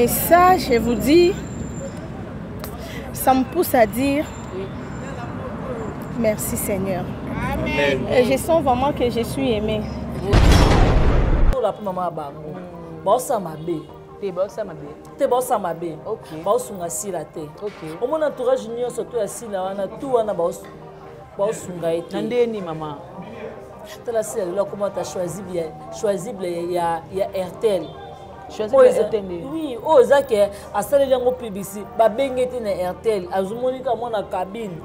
Et ça, je vous dis, ça me pousse à dire merci Seigneur. Amen. Et je sens vraiment que je suis aimée. T'es bossa mabe. OK. Bosunga sila te. OK. Au mon entourage union surtout asila wana tout wana bosunga été. Nandeni maman. Tala sila là comment tu as choisi il y a RTL. Choisi RTL. Oui, oza ke asala yango publicité ba bengete na RTL azumoni ka mona cabine.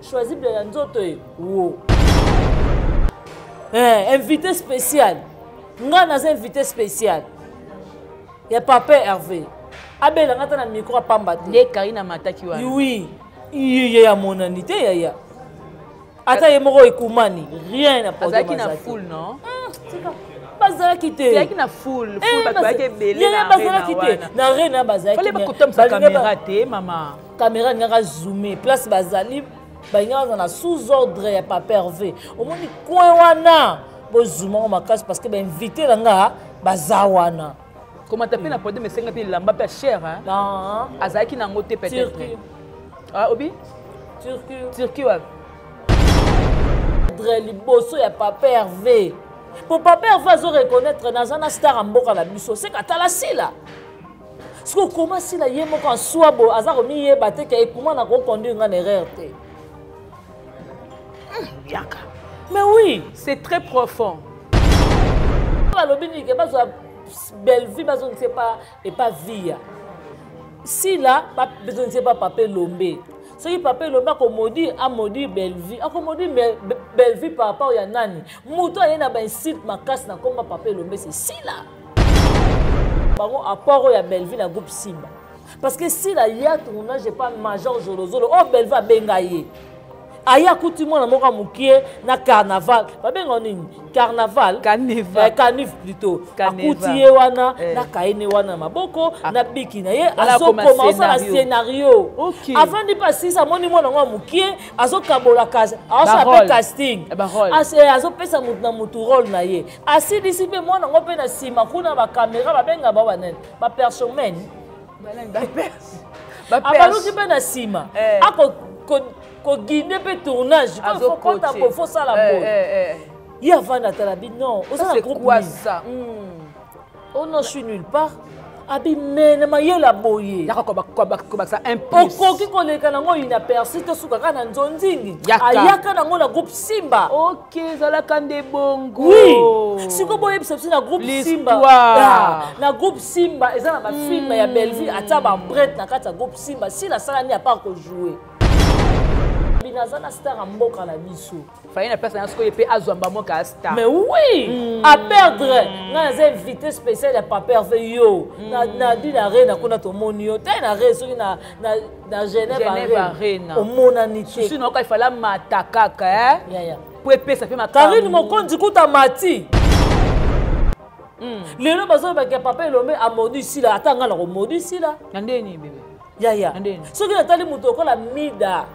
Choisi bien nzoto e. Wo. Invité spécial. Nga na invité spécial. Il y a Papa Hervé. Abel a un micro à Pamba. Les Karina Mataki. Oui. Il y a mon anité. Attends, il y a mon Koumani. Rien n'a pas de mal. Full, non? Bazala quitté. Il y a qui na full. Full, parce que belé. Il y a bazala quitté. Na rien na bazala. Fallait pas que sa caméra té, maman. Caméra n'a zoomé. Place bazali. Bagnaz on a sous ordre ya Papa Hervé. Au moins coin wana. Bo zoomant ma casse parce que ben invité là nga bazawana. Comment t'appelles la pote mais c'est que la mbappe cher hein non azaki na ngote peut-être ah obi Turquie ouais Dreli bosso ya Papa Hervé pour Papa Hervé zo reconnaître na star mboka la biso c'est katala sila ce que comment sila yemo quand soit bo azaro mi yeba te ke comment na ko conduire nga erreur te yaka mais oui c'est très profond la lobini ke ba belle vie, mais on ne sait pas, et pas vie. Si là, on ne sait pas Papa Lombe. Ce qui Papa Lombe a maudit belle vie. A maudit belle vie par rapport à Nani. Mouton il y a un site ma casse na comme Papa Lombe c'est si là. Par contre, à part il y a belle vie na groupe Simba. Parce que si là il y a tournage, j'ai pas major Zolo. Oh belle va bengaye. Aya coutume na moka mukie na carnaval ba benga nini carnaval canif plutôt akutie wana na kaine wana maboko na biki na ye azo commencer la scénario avant de passer ça moni mona ngwa mukie azo kabola kaza azo appel casting azo pesa mutu na mutu rôle na ye asi disi pe mona ngo pe na sima kuna ba caméra ba benga ba banene ba personnel ba baluki pe na sima ko guider pe tournage quand faut compter pour faut ça la bonne il y a vendre la bi non c'est quoi ça oh non je suis nulle part abi mena ma yela boye yaka ko ça impulse okoki ko leka nango inaperçu to suka kana nzonzingi ayaka nango na groupe Simba OK zala kande bongo oui siko boye perception na groupe Simba na groupe Simba ezana ba film ya Belleville ata ba brette na kata groupe Simba si la sala ni a pas ko jouer Binazana star en mboka la biso. Faye na personne ce que peut azwamba moka star. Mais oui, à perdre. Na invité spécial de Papa Hervé yo. Na di na reine kuna to monio. Ta na reine so na Genève arena. Au monanité. Sinon il fallait matakaka hein. Pour épée ça fait ma Karine Mokondi kuta mati. Lelo bazo ba ke Papa Lombe a mordu ici là. Atanga la mordu ici là. Ndeni bébé. Ya. So ki natali muto ko la mida.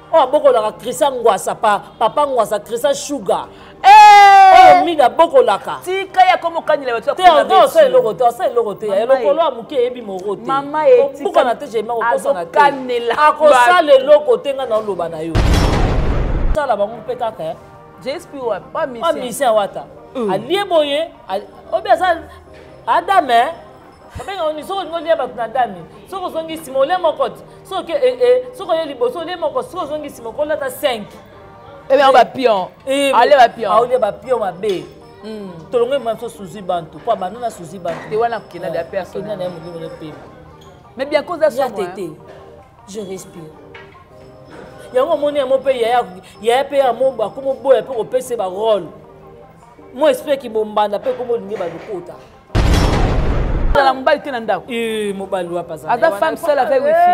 Oh, beaucoup la Christian Ngwasa papa Ngwasa Christian Sugar. Oh, mida beaucoup la ka. Tika ya comme quand il est voiture. Non, c'est le roté, c'est le roté. Et le colo a muké ebi mo roté. Maman et tika. Pourquoi na te j'ai mo ko sana te. Ako sa le loko tenga na loba na yo. Ça la ba mo peka ka. J'espère ouais, pas mission. Pas mission wata. Alie boye, obia ça Adame. On dit so ngoli ba tuna dami so ko zongi simo le mokot so ke so ko yeli boso le mokot so zongi simo ko lata 5 et bien on va pion allez va pion on va pion ma be to longue même so suzi bantu kwa banana suzi bantu te wana kina de personne na mo le pe mais bien cause de ça je respire yango moni mo pe ya pe ya mo ba ko mo boya pe ko pese ba rôle mo espère ki bombanda pe ko mo lingi ba dukota la mobile qui n'anda mobile wa pas ça femme seule avec wifi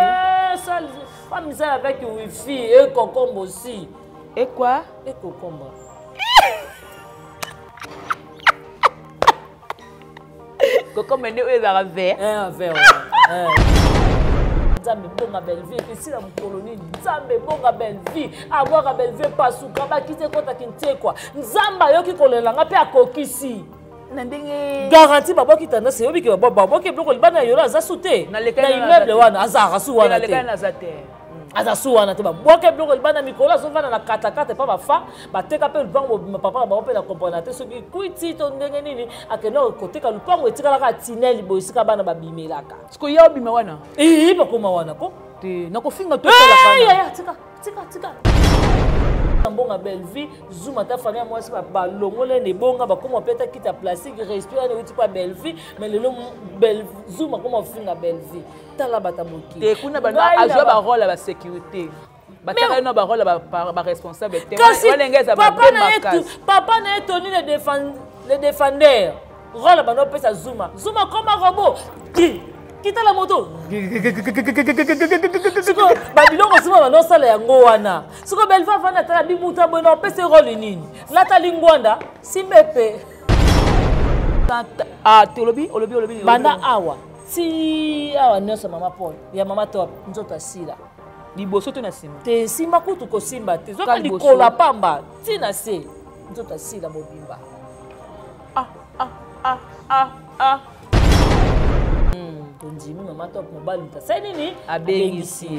femme seule avec wifi et concombre aussi et quoi et concombre concombre ne est à verre un verre Nzambe bonga belle vie et si la colonie Nzambe bonga belle vie avoir belle vie pas sous kaba kite kota kinte quoi Nzamba yo ki kolelanga pe akokisi garantie babo qui tendance c'est obi que babo qui bloque le bana yolo aza souté na immeuble wana azara su wana te aza su wana te babo qui bloque le bana mikola so vana na katakata pa bafa bateka pe lupango papa babo pe na comprendre te so ki kuiti to ndenge nini akeno koteka lupango etikala ka tinel bo isika bana babimelaka siko ya obima wana bakoma wana ko te nakofinga to sala ya tika Bonga Belleville, Zouma ta famille moi c'est pas longole ne bonga ba comment peut-être quitte plastique respirer ne tu pas Belleville mais le Zouma comment finga Belleville tala bata moki te kuna bana a jouer ba rôle ba sécurité bataka no ba rôle ba responsable te walengeza ba papa na etoni le défendeur rôle ba no pesa Zouma comme un robot quitte la moto siko babilongo sima banosala yango wana siko Belleville afana tala bimuta bona pese rôle nini lata lingwanda simbepe olobi banda awa si awa nyonso mama Paul ya mama top nzoto asila liboso to na sima te simba kutu kosimba te zoka likola pamba tina se nzoto asila mobimba Ndimi mama top mobali ta sai nini abengisi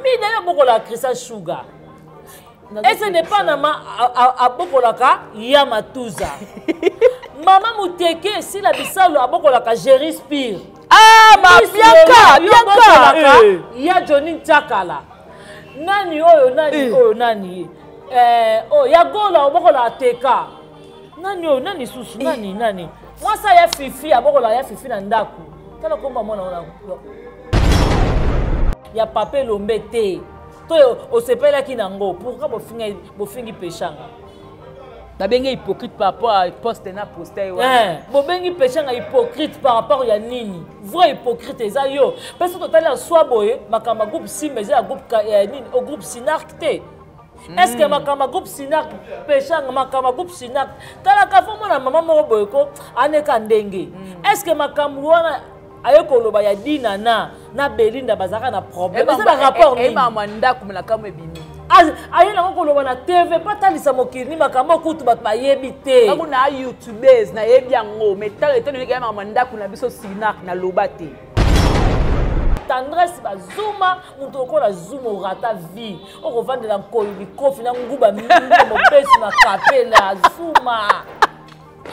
mina ya bokola Christian Sugar et ce n'est pas nama abokola ka ya matuza mama muteke si la bisalo abokola ka Jerry Spear bianca ya Johnny Chakala nani nani ya gola abokola teka nani susu nani moi ça ya fifi abokola ya fifi na ndaku tala komba mwana wana ya pape lombe te to osepela ki nango pourquoi bofingi pechanga babenge hypocrite par rapport à poste na poster wana bobengi pechanga hypocrite par rapport ya nini vrai hypocrite eza yo parce que totali en soi boye makamba groupe Simba eza groupe nini au groupe Sinark te est-ce que makamba groupe Sinark pechanga makamba groupe Sinark tala ka fo mona mama moko boye ko aneka ndenge est-ce que makamba wana ayekoloba ya dina na Belinda bazaka na problème c'est un rapport ni mama ndako na kamwe bini ayena koloba na TV patalisa mokili makambo kutu bat bayebi te bango na youtubers na yebi yango metal etone ke mama ndako na biso Sinark na loba te tendresse bazuma muto kola zuma rata vie okovandela nkolo bikofi na nguba mobesi na kapela zuma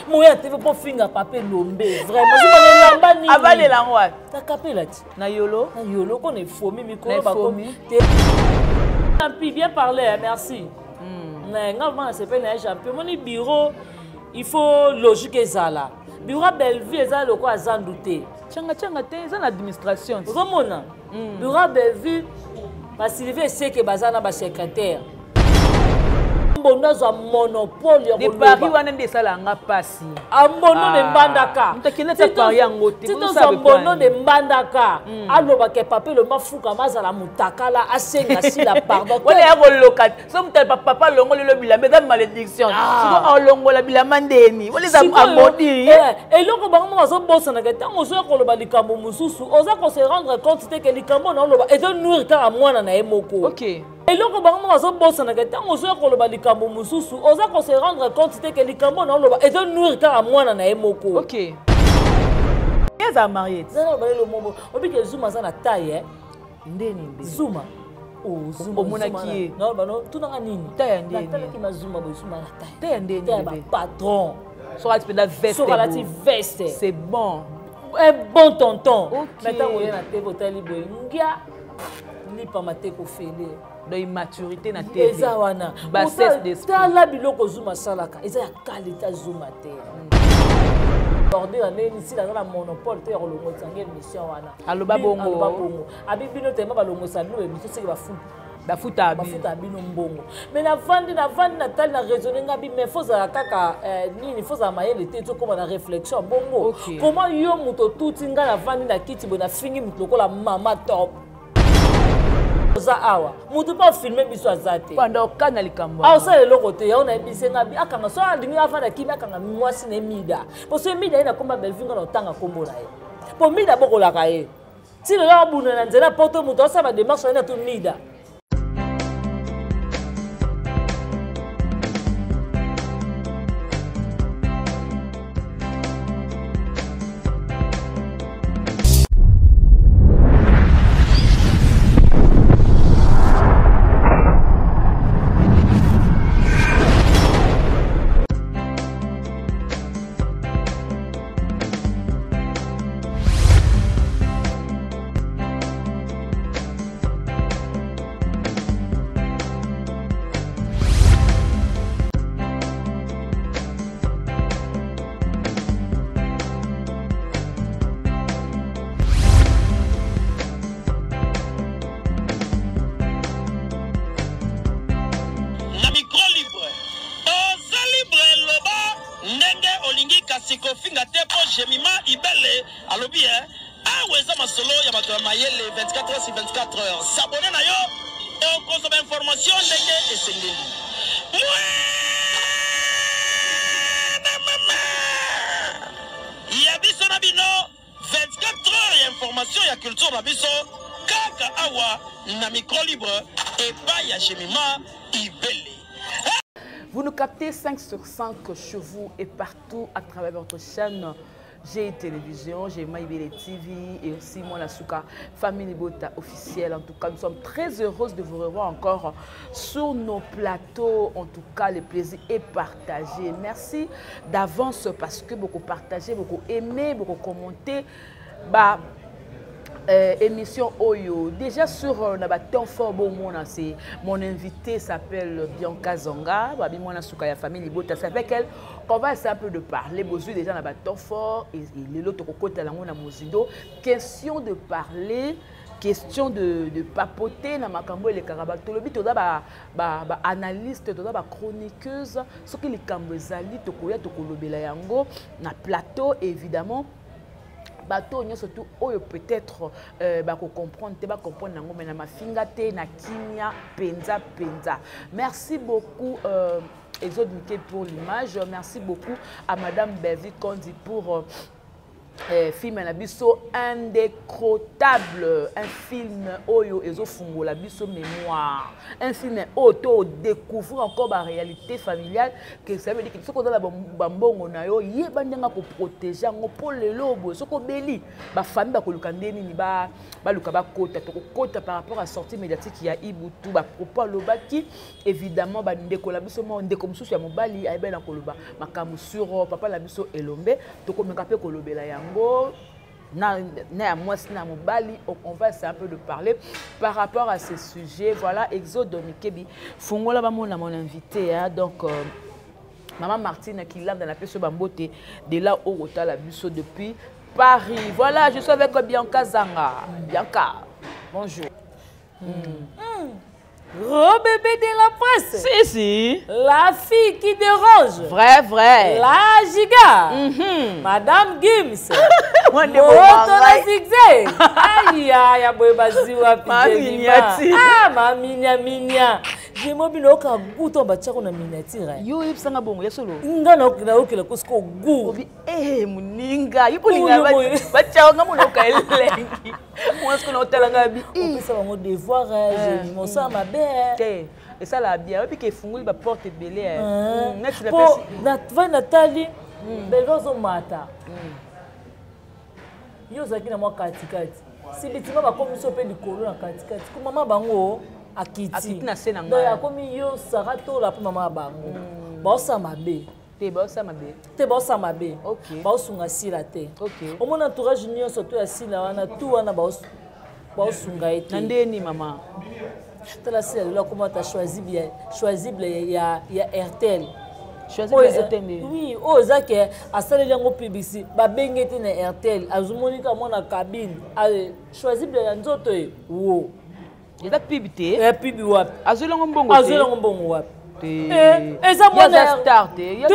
moya TV pour finga papé lombe vraiment zuma ne lamba ni avale la ngwa ta kapela ti na yolo qu'on est fomi micro ba comme Champi bien parlé merci mais ngama c'est pas un champion mon bureau il faut logique ezala bureau Belleville ezala loko azandouté changa te eza na administration romona bureau Belleville ba Sylvie c'est que bazana ba secrétaire mbono za monopole ya koloba Paris wana nde sala nga pasi ambono de mbandaka mtakile ta Paris yango te tito za mbono de mbandaka aloba ke pape le mafuka mazala mutakala asenga sila pardon wala ya koloka so mtal papa longo le bilamba dans malédiction siko olongo la bilamba ndeni wala za amodi eloko bango bazo bossa na ketango zo koloba likambo mususu oza ko se rendre compte te ke likambo na oloba et de nourrir ka mwana na emoko OK eloko bango bazo bossa na ketango zo koloba likambo mususu oza ko se rendre compte te ke likambo na oloba et de nourrir ka mwana na emoko OK eza marié zana balelo mombo obike Zuma za na taille ndeni Zuma Zuma monaki non bano tunanga nini taille ndeni tala ki mazuma bo Zuma na taille ndeni ba patron so relative la veste so relative veste c'est bon un bon tonton okay. Maintenant on est na tebo tali boy ngia ni pa mateko fele de immaturité na TV eza wana bassesse d'esprit tala biloko Zuma salaka eza ya qualité Zuma te border na nini si la monopole te rolongo tsange mission wana aloba bongo abibino tema balongo sa no mission c'est ba futa bino mbongo mais na vandi na tali na raisonner ngabi mais faut za kaka nini faut za mayele te to comme na réflexion bongo comment yo muto tuti nga na vandi na kiti bo na fingi muto kola mama top za awa mutu pa filmer biso azate panda okana likambo ça le lokote ya ona bisenga bi akanga so alingi afana kimi akanga mwasi ne mida parce que mida ina komba belvinga na tanga kombo na ye po mida bokola ka ye si le la buna na nzela poto mutu sa ba démarche na to mida siko finga tepo jemima ibele alobi weza masolo ya bato ya mayele 24 heures sur 24 heures s'abonner na yo et consommer information ndenge esengeli ya biso na bino 24 heures ya information ya culture na biso kaka awa na micro libre et pas ya jemima ibele. Vous nous captez 5 sur 5 chez vous et partout à travers votre chaîne. J'ai Télévision, j'ai Maïbele TV et aussi Monasuka Family Bota officielle. En tout cas, nous sommes très heureuses de vous revoir encore sur nos plateaux. En tout cas, le plaisir est partagé. Merci d'avance parce que beaucoup partagé, beaucoup aimé, beaucoup commenté. Émission Oyo. Déjà sur temps fort bon mon invité s'appelle Bianca Zonga, Babimona Soukaya Famille Bota. C'est avec elle qu'on va essayer un peu de parler. Bozu déjà dans temps fort et l'autre côté la mona Mozido. Question de parler, question de papoter na makambo les karaba. Tolobi toda ba analyste, toda ba chroniqueuse. Ce que les kambezali tokoya tokolobela yango na plateau évidemment. Bateau surtout peut-être comprendre mais na mafinga te na kinya penza. Merci beaucoup Exode Mickey pour l'image. Merci beaucoup à Madame Bevi Kondi pour film na biso indécrottable, un film oyo ezo fungo la biso mémoire, un film auto découvrir encore la réalité familiale que ça veut dire que ce qu'on a la bambongo na yo yeba ndanga ko protéger ngo pour le lobo soko beli ba famille ba kolukandeni ni ba luka ba kota to kota par rapport à sortie médiatique ya Ibutu ba propos lobaki évidemment ba ndeko la biso mo ndeko mususu ya mobali ayeba na koloba makamu sur papa la biso elombe to ko meka pe kolobela ya on va essayer un peu de parler par rapport à ces sujets. Voilà, Exode Mikebi. Fungola ba mon invité, donc Maman Martine qui l'a dans la pièce Bambote de là au Rota la Busso depuis Paris. Voilà, je suis avec Bianca Zanga. Bianca, bonjour. Bébé de la presse. Si. La fille qui dérange. Vrai. La giga. Madame Gims. Moto zigzag. Aïe, aïe, boy baziwa miniati. Ma minia. Je m'obino ka guto bachako na miniatire. Yo yipsanga bongo ya solo. Ngana na okela kusko gu. Muninga. Yipo linga bachako ngamuno ka elengi. Moi ce qu'on a telanga bi. Ça va mon devoir, je mon ça ma belle. Et ça la bien. Et puis que funguli ba porte belé. Next la personne. Na Nathalie. Belozo mata. Yo zaki na moi katikati. Si bitima ba komiso pe likolo na katikati. Ko mama bango akiti na sena nga. Donc akomi yo sarato la po mama bango. Ba osa mabe. Te ba osa mabe. Te ba osa mabe. OK. Ba osunga sila te. OK. Au mon entourage union surtout ya sila wana tout wana ba osunga ete. Nandeni maman. Tala sila là comment tu as choisi il y a RTL. Oui, Ozake a salé yango publicité ba bengete na RTL azumonika mona cabine a choisi bien nzoto wo eza pibité e pibi wapi azolongo mbongo wapi eza mona star te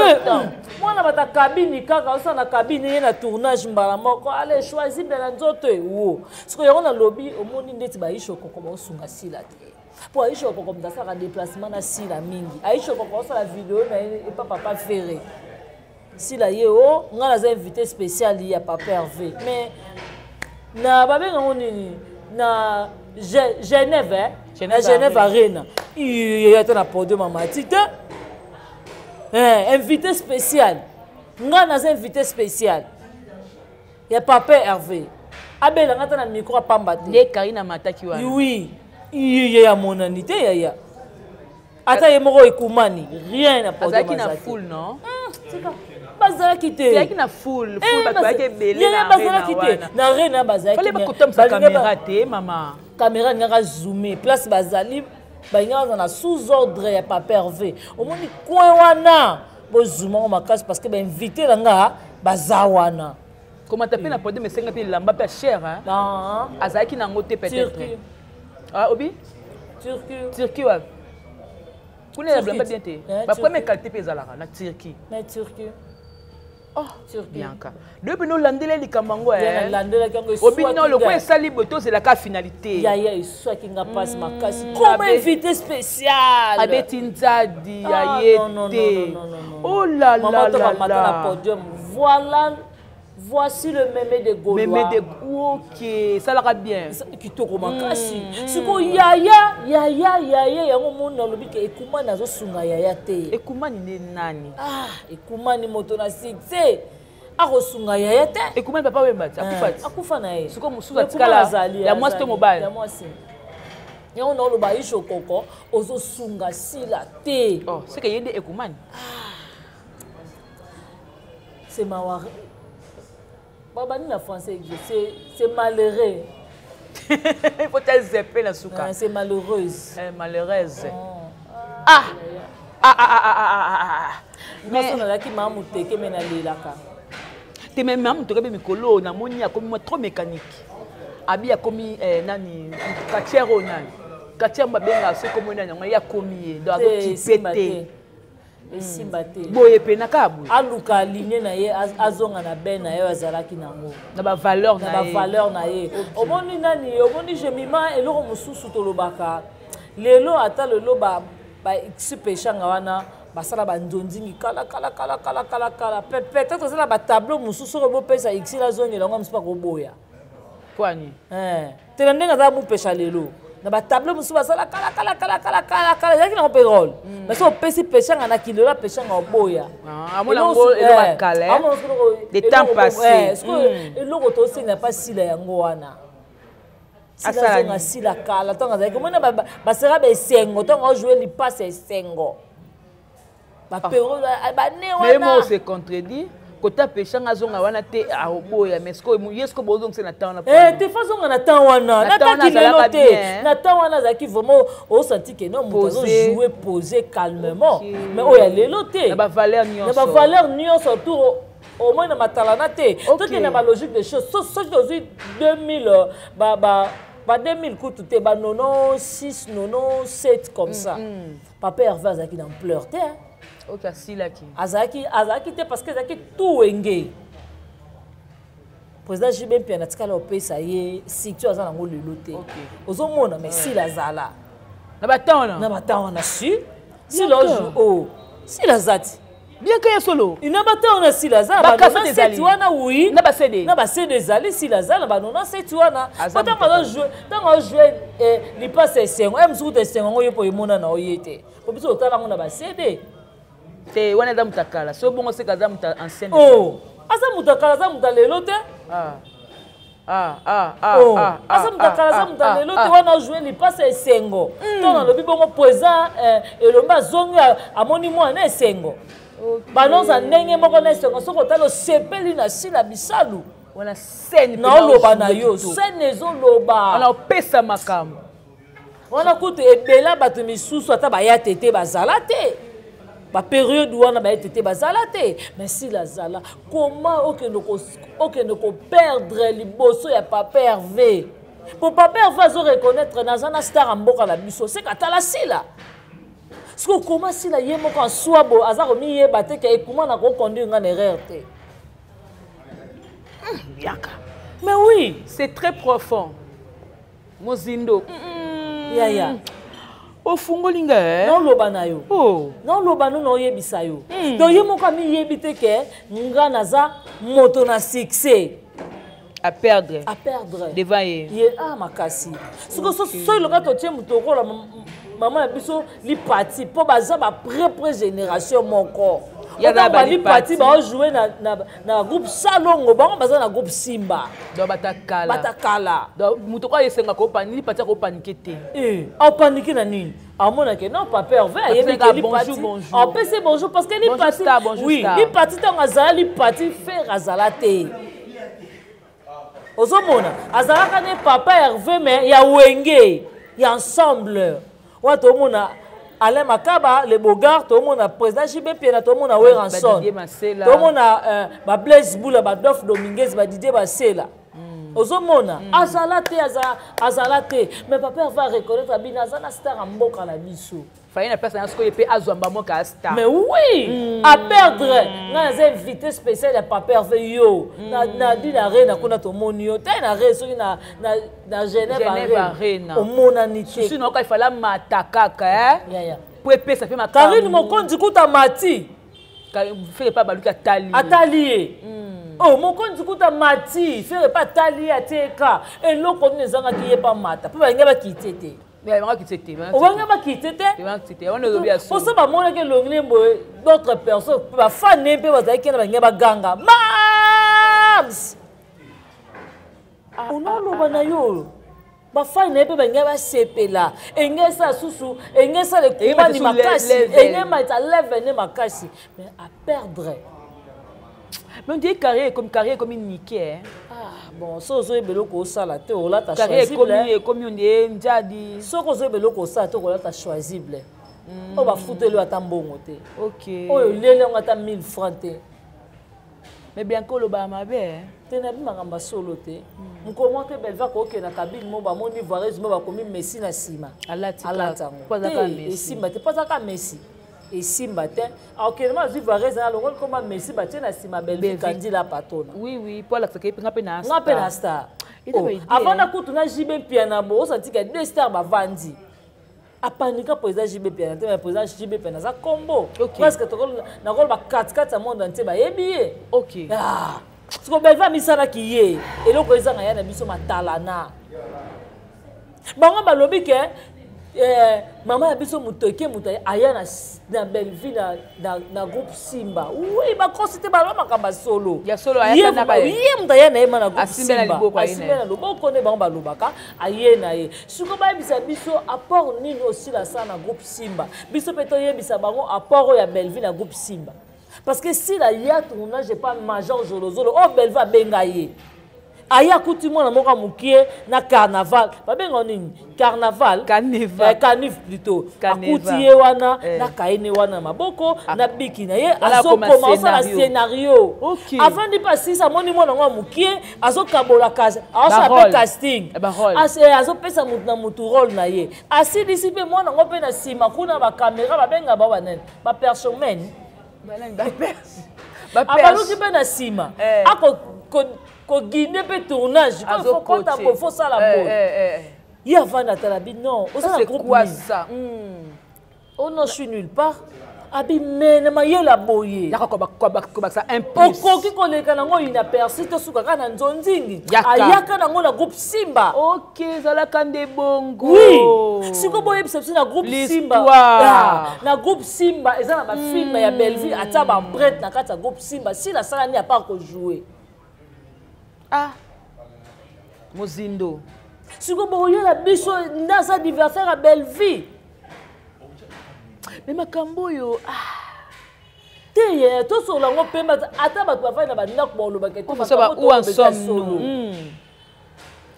mona bata cabine kaka osa na cabine ye na tournage mbala moko ale choisi bien nzoto wo siko yango na lobby omoni ndeti ba isho kokoma osunga sila te. Pour Aïcha comme ça un déplacement na sila mingi. Aïcha comme ça la vidéo na et papa Ferré. Si la yeo, on a invité spécial il y a papa Hervé. Mais na babé on na Genève, Genève Arena. Il y a un podium maman tite. Invité spécial. On a invité spécial. Il y a papa Hervé. Abel on a un micro pamba. Les Karina Mataki wa. Oui. Il y a mon anité, il y a. Attends, il y a Ekumani. Rien n'a pas de mal. Il y a full, non? C'est ça. Bazala quitté. Il y a full. Full, parce que belé. Il y a bazala quitté. Na rien n'a bazala quitté. Fallait pas que tu aies caméra, té, maman. Caméra n'a pas zoomé. Place bazali. Il y a sous-ordre, il y a pas pervé. Au moins, il y a un bon zoom en ma case parce que invité là, bazawana. Comment tu appelles la podium, mais c'est un peu lamba cher, hein? Non. Azaki n'a ngoté peut-être. Ah, Obi? Turquie, ouais. Vous n'avez pas bien été. La première qualité, c'est la Turquie. Mais Turquie. Oh, Bianca. Depuis nous landele likambango landele kango obino le quoi sali boto c'est la cas finalité. Ya soit qui nga passe makasi. Comme invité spécial. Abeti nzadi ya yete. Oh là là là. Podium. Voilà. Voici le mémé de Gaulois. Mémé de OK, ça l'a bien. Kitoko makasi. Siko yaya yango mona lobi ke ekuma nazo sunga yaya te. Ekuma ni nani? Ah, ekuma ni moto na succès. Ako sunga yaya te. Ekuma ni papa wembati akufati. Akufa na ye. Siko musuka tikala ya mwasi to mobile. Ya mwasi. Yango na loba isho koko ozo sunga sila te. Oh, c'est que yende ekumani. C'est mawari. Babani la français c'est malheureux. Il faut être zépé la souka. C'est malheureuse. Malheureuse. Mais on a qui m'a monté que mena lelaka. Te même mamu to kebe mikolo na moni a comme trop mécanique. Abi a commis nani katiero nani. Katiero mabenga so comme nani ya commis donc qui pété. Boye pena kabu aluka aligné na ye azonga na ben na ye azalaki nango na ba valeur na ye omoni nani omoni jemima eloko mosusu tolobaka lelo ata lelo ba expéchanga wana basala ba ndondingi kala peut-être ça ba tableau mosusu ko pesa x la zone lango msipa ko boya kwani tena ndenga za mu pesa lelo na ba tableau musu basala kala yaki na payroll mais so pesi peshanga na kilo la peshanga oboya amona ngo elo bakale des temps passés est-ce que eloko to senga pas sila yango wana sila sila kala tonga za komona ba sera ba sengo tonga jouer li passe sengo ba payroll ba ne wana mais moi se contredit kota peshanga zonga wana te aboya mais est-ce que bozong c'est na temps na te fazonga na temps wana na temps kilelo te na temps wana zaki vraiment au senti que non moto jouer poser calmement mais oya lelo te na ba valeur nyonso autour au moins na matalana te to que na ba logique des choses so 2000 ba 2000 kutu te ba 96 97 comme ça papa Hervé azaki dans pleurs te OK asilaki azaki te parce que azaki tout wenge président Jibem Pia natikala opesa ye siktu azana ngo lelo te ozomona mais si la zala na batana na si la joue si la zati bien que solo ina batana si la zala ba c'est wana oui na ba CD zali si la zala ba nona c'est wana tant jouer li passe sengo msuku te sengo ngo yepo imona na oyete po biso otala ngo na ba CD te wana za mutakala so bongo se kaza muta ancienne asa mutakala za mutalelo te asa mutakala za mutalelo te wana jouer li passe esengo to na lobi bongo présent elomba zongi amoni mwana esengo banonza ndenge moko na esengo soko talo sepeli na sila bisalu wana scène na oloba na yo scène ezoloba wana opesa makambo wana kutu ebela bato misusu ata baya tete bazala te ba période wana ba été bazala te mais si la zala comment okende ko perdre liboso ya papa Hervé pour papa Hervé zo reconnaître na zana star amboka la biso c'est katala sila ce que comment si la yemo kan swabo azako mi yeba te ke comment na ko conduire ngane erreur te Bianca mais oui c'est très profond mozindo ya ofungolinga non loba na yo non loba no yebisa yo to yemoko mi yebite ke nga naza moto na succès à perdre devant ye makasi so loka to tie moto kola maman na biso li parti po baza ba propre génération moko ya li parti ba jouer na groupe Salongo bango baza na groupe Simba do batakala do moto ko yesenga ko pani li parti ko paniquer te paniquer na nini amona ke non papa Hervé ayebe ke li parti c'est bonjour parce que li parti oui li parti tant azala li parti faire azala te ozomona azala kana papa Hervé mais ya wenge ya ensemble wa to mona Alain Makaba, le Bogart, tout le monde a président JB Piena, tout le monde a Weranson. Tout le monde a Blaise Boula, Dof Dominguez, Didier Bassela. Ozomona, azalate. Mais papa va reconnaître Abina Azana star en boka la biso. Faye na personne ce que peut azwamba mo ka star. Mais oui, à perdre. Na invité spécial ya papa yo. Na di na reine kuna to monio. Ta na reine so na Genève Arena. Au monanité. Sinon il fallait matakaka Ya. Pour ça fait ma Karine Mokondi kuta mati. Fait pas baluka tali. Atalié. Oh, Mokondi kuta mati. Fait pas tali ateka. Et loko nezanga ki ye pas mata. Pour ba ngaba kitete. Mais on va quitter. On va ngaba kitete. On ne doit pas. On se ba mona ke longlembo d'autres personnes ba fan ne pe ba za kena ba ngaba ganga. Mams. On a lo banayo. Ba fan ne pe ba ngaba sepela. Engesa susu, engesa le kuma ni makasi, engema ita level ne makasi. Mais à perdre. Mais on dit carrière comme une niquée. Ah bon, so zo beloko sala te o la ta choisible. Comme on dit njadi. So ko zo beloko sala te o la ta choisible. O ba futelo ata mbongo te. OK. O lele ngata 1000 francs te. Mais bien ko lo ba mabe. Te na bi makamba solo te. Nkomo te belva ko ke na kabine mo ba moni voireuse mo ba komi Messi na sima. Alati. Pozaka Messi. Simba te pozaka Messi. Et Simba te auquellement je vois raison alors comment Messi batté na Simba Belvi kandi la patona. Oui pour la que nga pe na star. Avant na kutu na JB Piana bo on senti que deux stars ba vandi. A panika pour les JB Piana te mais pour les JB Piana ça combo. Parce que na rôle ba 4 monde entier ba yebié. OK. Ah. Ce que Belva misala ki ye et loko ezanga ya na biso matalana. Bango ba lobi ke maman a biso mutoke mutai aya na Belvi na groupe Simba. Oui, ba consulter ba makamba solo. Ya solo aya na ba. Oui, mutaya na ema na groupe Simba. Asimba na loboko ne ba lobaka aye na ye. Suko ba bisa biso apport nini aussi la sa na groupe Simba. Biso peto ye bisa bango apport ya Belvi na groupe Simba. Parce que si la ya tournage est pas major Zolozolo, oh Belvi benga ye. Aya coutume na moka mukie na carnaval babenga nini carnaval canif plutôt akutie wana na kaine wana maboko na biki na ye azo commencer la scénario avant de passer ça moni mona ngo mukie azo kabola kaza azo appel casting azo pesa mutu na mutu rôle na ye asi disipe mona ngo pe na sima kuna ba caméra babenga ba banene ba personnel ba abaluki pe na sima ako ko guider pe tournage il faut compter pour faut ça la bonne il y a vanda talabi non c'est quoi ça oh non je suis nulle part abi mena ma yela boye ko ça impulse okoki koleka nango inaperçu to suka kana nzonzingi ayaka nango na groupe Simba OK zala kande bongo oui siko boye bisapsi na groupe Simba na groupe Simba eza na ba film ya Belvi ata ba brette na kata groupe Simba si la sala ni a pas ko jouer Mozindo. Si vous voyez la bicho dans sa anniversaire à Belvi. Mais makambo yo Teye to so la ngo pemba ata ba to fa na ba ndako ba lo ba ke to ba où en sommes-nous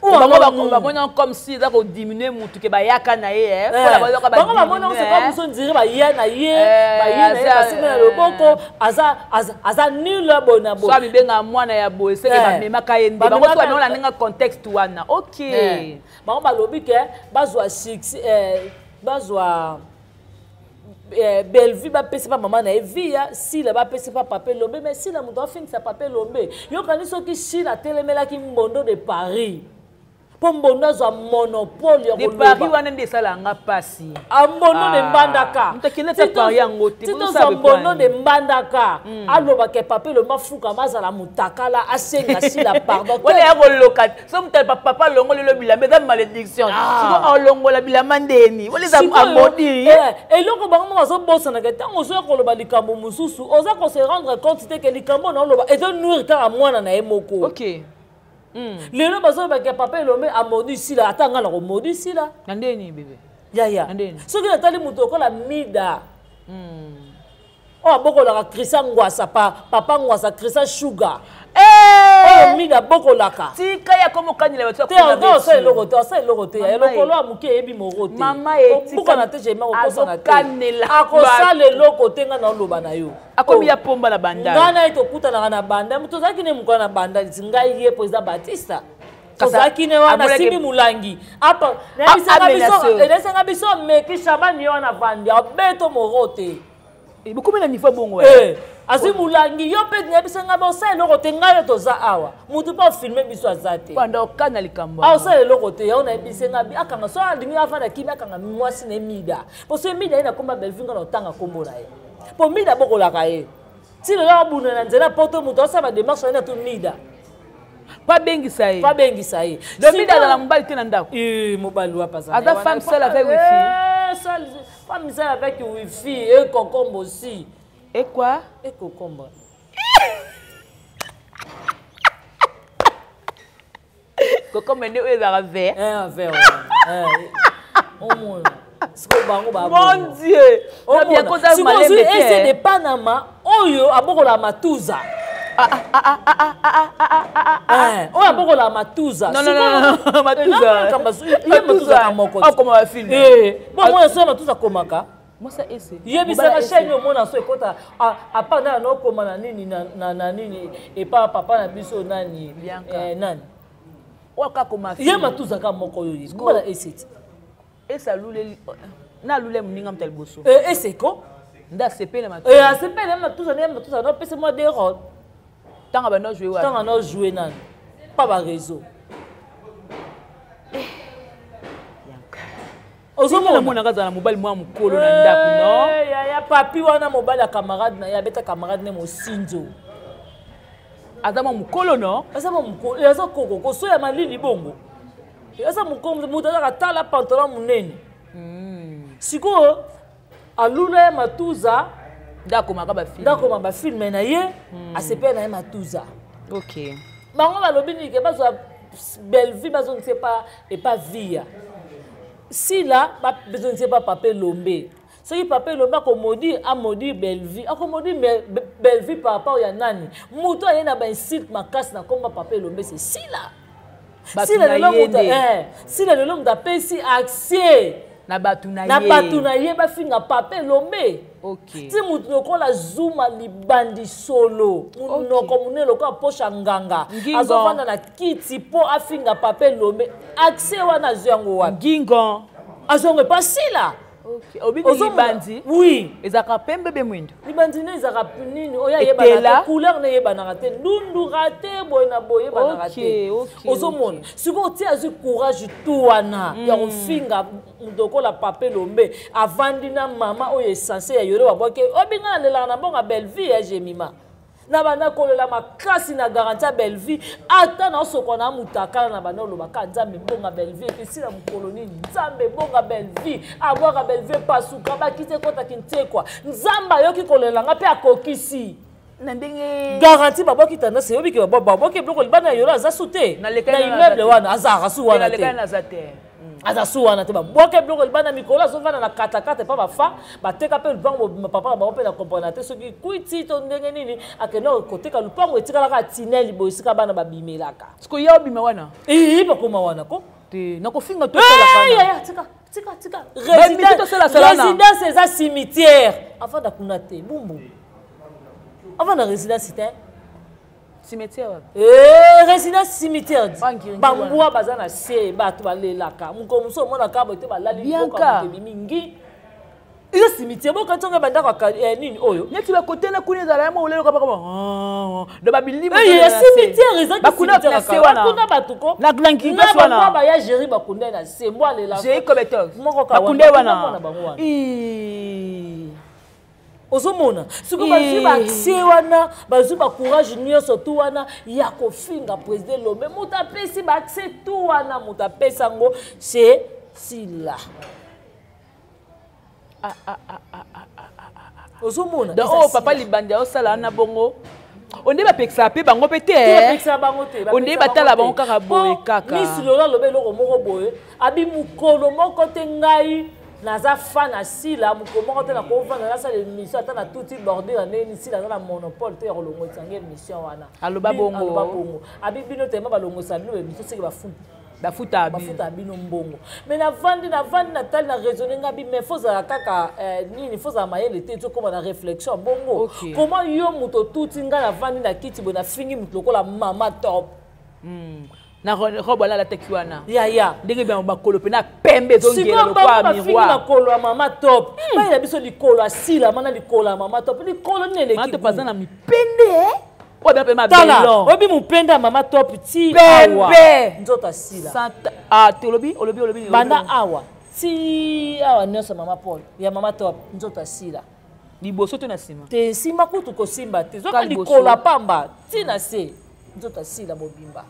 Bah, comme si ça diminuer mutu ke ba yaka na ye ba mona c'est pas muso ndire ba ya na ye ba ya na ye parce que na loboko aza nul bona bo so mi benga mwana ya bo c'est que ba mema ka yende ba ko to na nga contexte wana OK ba lobi ke bazwa six bazwa Belvi ba pese pa maman na evia si la ba pese pa papa lombe mais si la muto a fini sa papa lombe yo kaniso ki si la telemela ki mbondo de Paris pombondo za monopole ya de Paris wana ndesala nga pasi ambondo de mbandaka mutakina ta Paris yango te tito za mbondo de mbandaka aloba ke papa le mafuka mazala mutakala asenga si la pardon wala ya koloka so mutal papa longo le bilamba za malédiction siko longo la bilamba ndeni wala za amodi eloko bango mazo bossa na ketango so koloba likambo mususu oza ko se rendre compte te que likambo na loba et de nourrir ka mwana na emoko OK lelo bazo ba ke papa lombe amodi sila atanga na ko modi sila ndeni bébé ya soki natali mutu okola mida boko la Christian Ngwasa papa Ngwasa Christian Sugar mida boko laka tika ya komo kanila bato ko sa lokote ya lokolo amuke ebi morote mama eti buka na te jema okosa na te kanela akosale lokote nga na loba na yo akomi ya pomba la banda ngana ito kuta na banda muto zaki ne mukana na banda ngai ye President Batista ozalaki ne wana simbi mulangi apa nayebisenga biso meki Shaban yo wana vandi abeto moro te beaucoup na niveau bongo asi mulangi yo pe nayebisenga bosa eloko te ngai toza awa mutu pa filme biso aza te panda okana likambo osa eloko te yo nayebisenga bi akanga so alingi afanda kimi akanga mwasi ne mida poso mida ina komba belvinga na otanga kombo na ye po mida bokolaka ye si lelo abuna na nzela poto mutu osaba démarche na to mida pas bengisa ye le mida dans la mobile te na ndako mobile wa pas ada femme seule avec wifi femme seule avec wifi et concombre aussi et quoi et concombre concombre ne ezaka vert un vert au moins mon Dieu bien cosa malembe essayer de Panama oyo abokola matuza oyo abokola matuza non matuza moko comme un film bon moi ça matuza komaka moi ça essaie yebisa chaîne au mona so ekota apana na okoma na nini na nini et pas papa na biso nani nani waka koma ye matuza ka moko yo ngona essayer esa lule na lule mninga mtel boso eseko nda sepele matuza sepele matuza no pese moi des rôles tanga ba no jouer wa tanga no jouer nan pas ba réseau ozomona mona kaza na mobile mwa mukolo na ndako no ya papi wana mobile ya camarade na ya beta camarade ne mosinzo azama mukolo no azama mukolo yaza koko koso ya malili bongo yaza mukolo muta ka tala pantalon munene siko alula matuza ndako maba film na ye asepe na ye matuza OK bango balobi ni ke bazo belle vie bazo ne sait pas et pas vie si là ba besoin ne sait pas pape lombe ce qui pape lombe ko modi a modi belle vie a ko modi belle vie par rapport ya nani muto ye na ba site makas na komba pape lombe c'est si là si là le muto si là le homme d'apesi accès na batuna ye ba finga pape lombe OK ti mutu lokola zuma libandi solo munoko munelo kwa posha nganga azovanda na kiti po afinga pape lombe accès wana zyango wa ngingo azonge pasila OK obini libandi oui ezaka pembe be mwindo libandi ne ezaka nini oya yeba couleur ne yeba na te ndundu rate boy na boy yeba na te ozomona siko ti azu courage tout wana ya kofinga ndoko la pape lombe avandi na mama oyo essence ya yoro waboke obinga na lela na bonga belle vie ya Jemima na bana kolela makasi na garantie belle vie ata na soko na mutakala na bana lo baka nzambe bonga belle vie kisi na mukoloni nzambe bonga belle vie abwaka belle vie pasuka bakite kota kintekwa nzamba yoki kolela nga pe akokisi na ndenge garantie baboki tendance yobi ke baboki bloko libana yoro aza sute na immeuble wana azaka su wana te aza wana te baboke bloko libana mikolo azovana na katakata pa bafa bateka pe lupango papa na bango pe na comprendre te soki kuiti to ndenge nini akende koteka lupango etikalaka tineli boye esika bana babimelaka siko ya obima wana bakoma wana ko te nakofinga tosalaka tika résidence eza cimetière avant dakuna te bumbu avant na résidence te cimetière résidence cimetière bangua baza na se bato balelaka mukomuso mona kabo te balali boka mingi eza cimetière boka tonga bandaka nini oyo neti bakote na kuna ezala yamo olelo kapa kama de babilimo cimetière eza cimetière bakuna batuko na glanki pasi wana na ba ya géri bakunda na se mwa lela j'ai kobeto bakunda wana ozomona siko bazwi baaksie wana bazwi bacourage nyonso tu wana ya kofinga président lombe moto apesi baaksie tu wana moto apesi yango c'est sila ozomona donc papa libandi osala na bongo onde bapekisa pe bango pe te onde batala bango kaka boye kaka misi lola lobe eloko moko boye abi mokolo moko te ngai naza fan asila moko te na kovanda na sala émission ata na tuti bordé na neni sila na monopole te ya kolongo etange émission wana aloba bongo abi bino tema balongosa bino émission seke bafuta bino mbongo mais navandi natali na raisonner ngabi mais fozala kaka nini fozala mayele te tokoma na réflexion bongo comment yo moto tuti nga navandi na kiti boye nafingi moto lokola mama top na robe la tekiwana ya ndenge bien bakolo pe na pembe zongela lokwa miroir makolo ya mama top ba ila biso likolo asila mana likolo ya mama top likolo nene ki paza na mipende o bien pe ma belon obi mupenda mama top ti pembe nzota sila santa te olobi banda awa ti awa nyonso mama Paul ya mama top nzota sila liboso to na sima te simba kutu ko simba te zoka likolo pamba ti na se nzota sila bobimba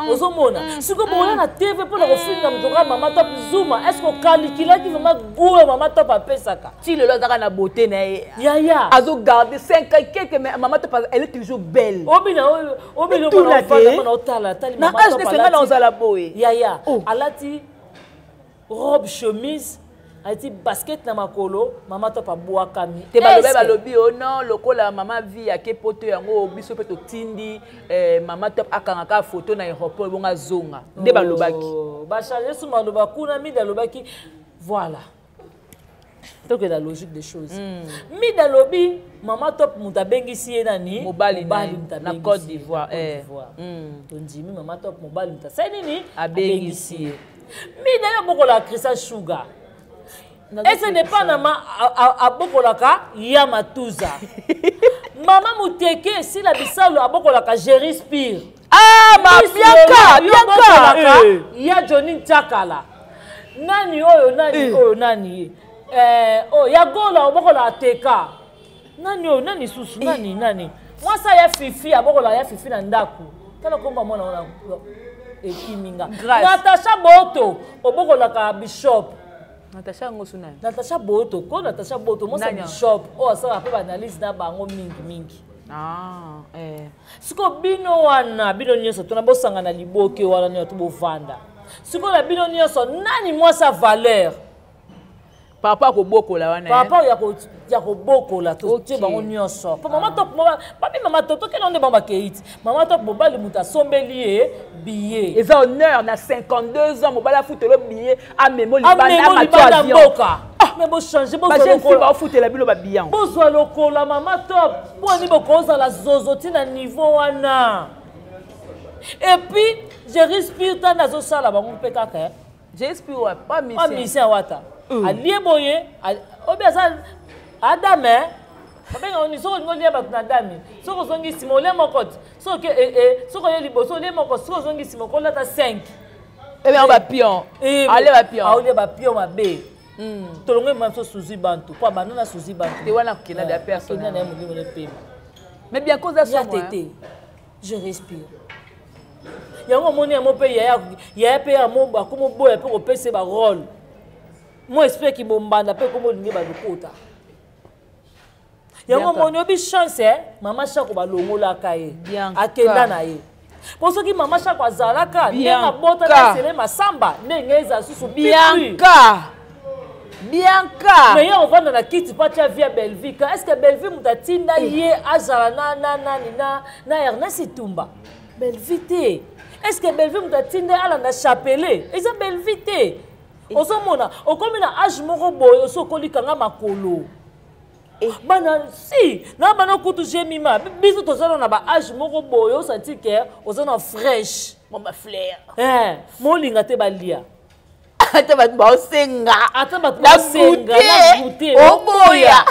ozomona siko bola na TV pour le film na mama top zuma est-ce qu'on calcule qui vraiment goût mama top apesaka ti le lozaka na beauté na ya azo garder 5 ans quelque mais mama top elle est toujours belle obina na fanda na otala tali mama top na na ozala boye ya alati robe chemise Aiti basket na makolo mama top abwakami te balobi non lokola mama vi ya ke poto yango biso pe to tindi mama top akangaka photo na aéroport bonga zonga nde balobaki ba changer sous maloba kuna mi dalobaki voilà donc la logique des choses mi dalobi mama top muta bengisi ye nani mobali na Côte d'Ivoire tondimi mama top mobali muta sai nini abengisi mi dala bokola Christian Sugar. Et ce n'est pas nama à Bokolaka, Yamatuza. Maman Mouteke, si la bisalo à Bokolaka, Jerry Spear. Ah, ma Bianca! Il y a Johnny Chakala. Nani, nani. Oh, Yagola, au Bokola Teka. Nani, Soussou, nani. Moi, ça y a Fifi, à Bokola, y a Fifi Nandaku. Quel combat, moi, on a. Et Kiminga. Natasha Boto, au Bokolaka, Bishop. Natasha ngosuna. Natasha Boto, ko Natasha Boto, moi c'est bishop. Oh ça va faire analyse na bango mingi. Siko bino wana, bino nyonso tona bosanga na liboke wana nyo to bovanda. Siko na bino nyonso nani moi sa valeur. Papa ko bokola wana. Papa ya ko bokola to tie bango nyonso. Pa mama top mama toto ke non de bamba keiti. Mama top mobali muta sombeli billet. Et ça honneur na 52 ans mobala futelo billet a memo libanda mboka. Mais bo changer bo ba futela bilo ba billet. Bo zo lokola mama top. Bo ni bo koza la zozoti na niveau wana. Et puis je respire ta nazo sala bango pe kaka. Je respire pas mission. Pas mission wata. Alie boye obiasa adame babenga oni soko ngoli ya batuna dami soko zongi simo le mokot soko soko ye liboso le mokot soko zongi simo ko lata 5 et bien on va pion allez va pion allez va pion mabe tolongo mamso suzi bantu kwa banana suzi bantu te wana kina da personne na mulimo le pema mais bien cause ça moi je respire yango moni ya mope ya pe ya mo ba komo boya pe ko pese ba rôle. Moi j'espère qu'il m'embanda peu comme on ba dokota. Yango moni obi chance mama chako ba longola kaye akenda na ye. Pour ce qui mama chako azalaka ndenga bota na sele masamba ndengeza susu Bianca. Mais on va dans la kiti patia via Belvique. Est-ce que Belvique mutatinda ye azala na Ernest Tumba. Belvite. Est-ce que Belvique mutatinda ala na chapelé? Eza Belvite. Osomona, okomi na âge moko boye osokoli kanga makolo. Bana si, na bana kutu jemima, biso tozana na ba âge moko boye osati ke ozana fraîche, mama fleur. Molinga te balia. Ata bat ba osenga. Ata bat ba osenga na goûter. Oboya.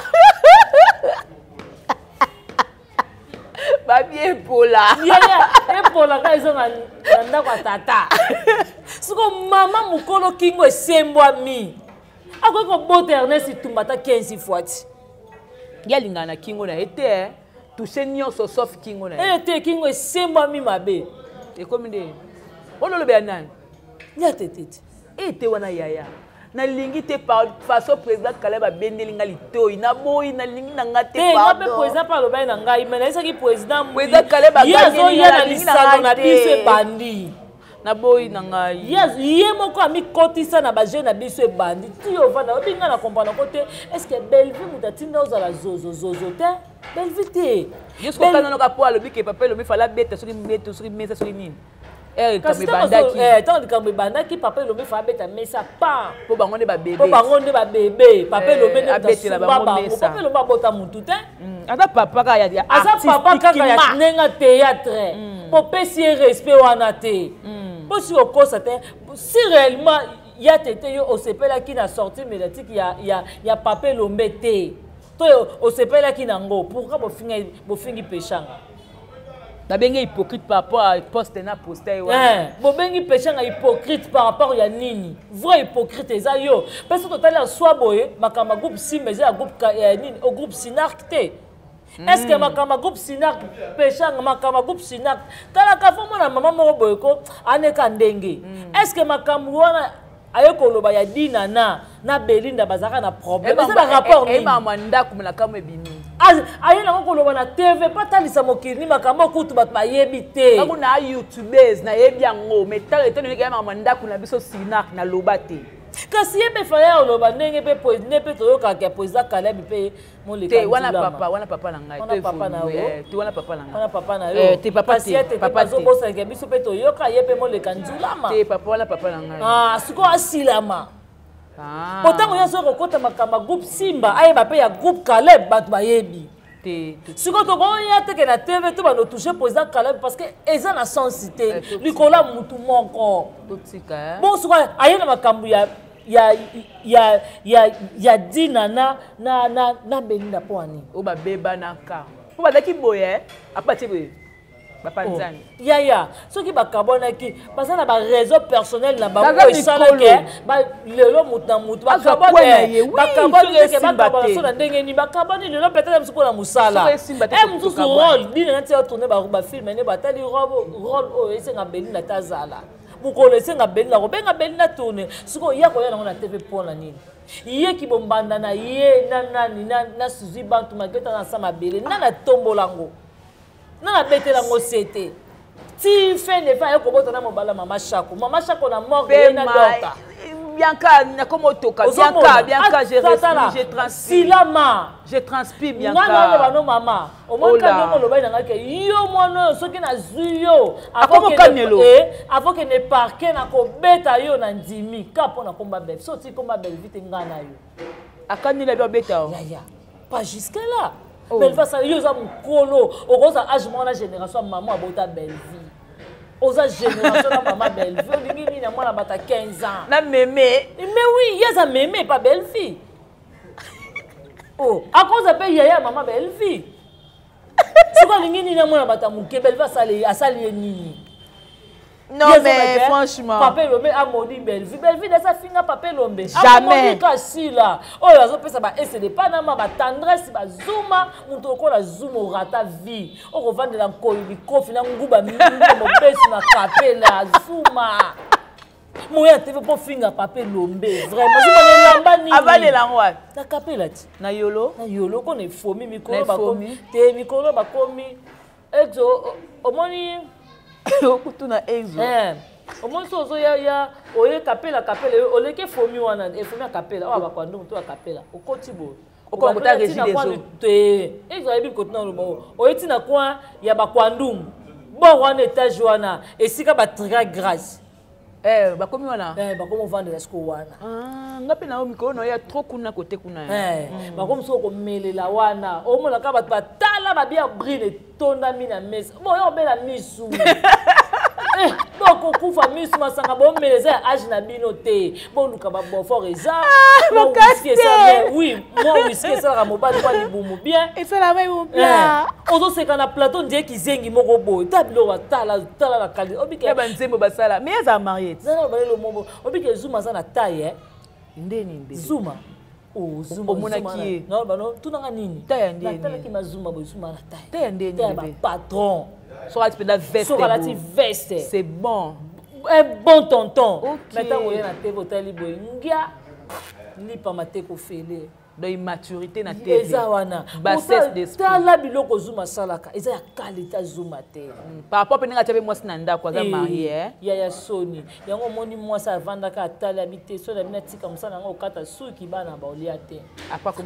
Babi epola. Epola ka izo na ndako tata. Siko mama mukolo kingo esembwa mi. Akoko bote Ernest Tumba ta 15 fois. Yalinga na kingo na ete toucher nyonso sauf kingo na. Ete kingo esembwa mi mabe. E komi nde. Ololo be nani? Nya tetete. Ete wana yaya. Na lingi te par façon président Kaleba bendelinga litoi na boy na lingi na ngate pa do. Président pa lo ba na ngai mais na ki président Kaleba bendelinga na lisano na biso bandi. Na boy na ngai. Yes, ye moko ami kotisa na ba jeune na biso bandi. Ti ovana obinga na comprendre côté est-ce que Belvie mutatinda ozala zozo te? Belvie te. Yesko kana no ka po alobi ke papa lo mi fala beta soki meta soki mesa soki nini. tant likambo ebandaki papa elombe fa abeta mesa pa po bango nde babebe papa elombe nde papa elombe abota mutu te ata papa kaka ya papa kaka ya nenga théâtre po pesi respect wana te po si okosa te si réellement ya tete yo osepelaki na sortie médiatique ya papa elombe te to osepelaki nango pourquoi bofingi peshanga babenge hypocrite par rapport à poste na poster bobengi peshanga hypocrite par rapport ya nini vrai hypocrite eza yo parce que totali aswa boye makama groupe Simba eza groupe nini au groupe Sinark te est-ce que makama groupe Sinark peshanga makama groupe Sinark tala ka fo mona mama moko boye ko aneka ndenge est-ce que makama wana ayo koloba ya dina na Belinda bazaka na problème c'est un rapport ni mama ndako na kama ebimi ayo na koloba na TV patalisa mokili makambo kutu bat bayebi te kako na youtubers na yebi yango metal etone ke mama ndako na biso Sinark na lobate kasi yebe faya oloba ndenge pe poezine pe toyoka ke poeza Caleb pe moleka te wana papa na ngai te papa na yo te wana papa na ngai wana papa na yo te papa te papa zo bosa ke biso pe toyoka ye pe moleka nzulama te papa wana papa na ngai siko asilama potango nyonso kokota makamba groupe Simba ayeba pe ya groupe Caleb bato bayebi siko tokoya teke na TV to bano toucher poeza Caleb parce que eza na sensité likola mutu moko bon siko ayena makambu ya dina na Belinda po ani o babeba na ka po badaki boye apati boye bapanzani yaya soki bakabonaki baza na bareseau personnel na bango esalake lelo mutu na mutu bakabone so na ndenge nini bakaboni lelo peut-être msuko na musala mosusu rôle dina nati otourne bafilme ne batali rôle oyo esenga Belinda tazala mokolo esenga Belinda kobenga Belinda tourne siko ya koya nango na TV mpona nini ye kibombanda na ye na Suzy Bantu maketa na sama bele na tombolango na betela ngo sete ti fe ne fa ko bota na mobala mama Shako na mort na dota Bianca na komo toka Bianca je transpire Bianca ngana ba no mama o mo ka ndongo lo ba na ngake yo mono soki na zuyo avant que ne parquer na ko beta yo na ndimi kapo na komba bel so ti komba bel vite ngana yo akani la beta ya pas jusque là belle face à yo za mukolo okoza âge mona génération maman abota belle vie oza génération na maman belle vie olingi nini na mwana bata 15 ans na mémé mais oui yeza mémé pas belle fille à cause de yaya maman belle fille c'est quoi olingi nini na mwana bata muke belle vie asali nini non mais franchement papa Lombe a maudit belle vie de sa finga papa Lombe jamais kasi là oh la zo pesa ba essayer pas na ma ba tendresse ba zuma muto ko la zuma rata vie o ko vendre la koyi kofi na nguba mingi mo besi na kapela zuma moya TV pour finga papa Lombe vraiment zuma ne lamba ni avale la ngwa na kapela ti na yolo ko ne fomi mikolo ba komi te mikolo ba komi ezo omoni okutuna exo omonso ozo ya oye kapela oleke fomi wana fomi akapela oyo bakwando mutu akapela okoti boye okomota résidezo exo ayebi kotina oloba oye tina coin ya bakwandungu bon wana étage wana esika batrika grâce bakomi wana bakomi ovandela siko wana nga mpe na yo mikolo na oya trop kuna kote kuna bakomi soko komelela wana omonaka bato batala babia brine etondami na mesa boyo obela misu bokokufa misu masanga bomela eza ya age na bino te boluka babofort eza oui moi wiski esalaka mobali kwa libumu bien ozoseka na plateau ndie kizengi moko boye ta biloko batala na kali obike banzembo basala mais aza marié zana balelo mobo obike zuma aza na taille ndeni zuma omonaki non bano tunanga nini natalaki mazuma boye zuma na taille ya bapatron soki tu peux veste c'est bon un bon tonton maintenant oye na TV otali boye ngia lipa mateko fele de immaturité na TV eza wana bassesse d'esprit tala biloko zuma salaka eza ya qualité zuma te par rapport penga tape mwasi na ndako aza marié ya soni yango moni mwasi avandaka atali habité so na bina tika musana yango okata suki bana baolia te